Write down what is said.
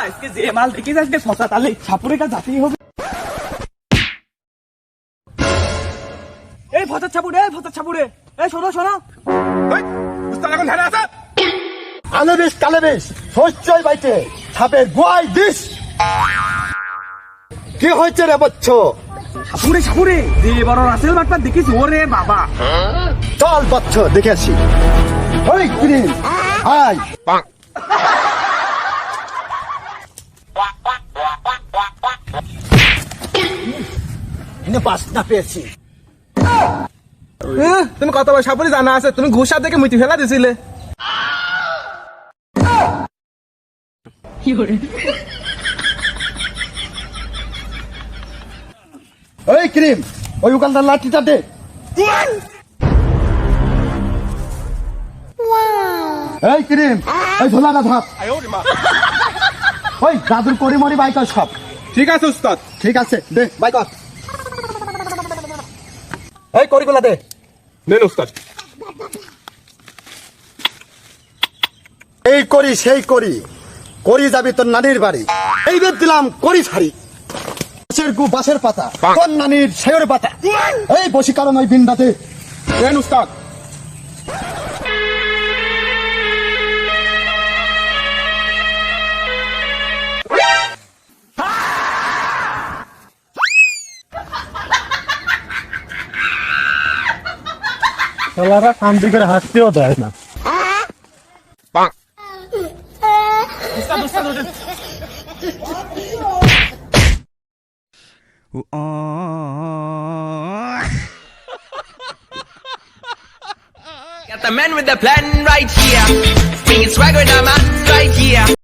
আজকে যে মাল দেখিস আজকে শশা তাহলে ছাপুরে কাছে যাতেই হবে। এই ভতার ছাপুরে এই শোনো উস্তাদ এখন ধ্যানে আছে। আলে বেশ কালে বেশ হইচই বাইতে ছাপের গোয়াই দিস। কি হয়েছে রে বচ্চ? ছাপুরে যে বড় রাসেল বাটপার দেখিস ওরে বাবা। চল বচ্চ দেখে আসি। ওই ক্রিম আয় পাস না পেয়েছি। তুমি কতবার সাপুরি জানা আছে, তুমি ঘুষা থেকে মুটি ফেলা দিছিলে। ওই ক্রিম ওই উকালদার লাঠিটা দে। এই ক্রিম ওই ঝোলাটা ধর। ওই দাদুর করি মরি বাইকর সব। ঠিক আছে উস্তাদ। ঠিক আছে দে বাইকর। এই করিগুলা দে। নেন উস্তাদ। এই করি সেই করি যাবি তোর নানির বাড়ি। এই বেদ দিলাম করি ছাড়ি বাঁশের পাতা তোর নানির শেয়র পাতা। এই বসি কারণ ওই বিন্দাতে। নেন উস্তাদ। শালারা শান্তি করে হাসতেও দেয় না। Got the man with the plan right here. Bringing swagger, the man right here.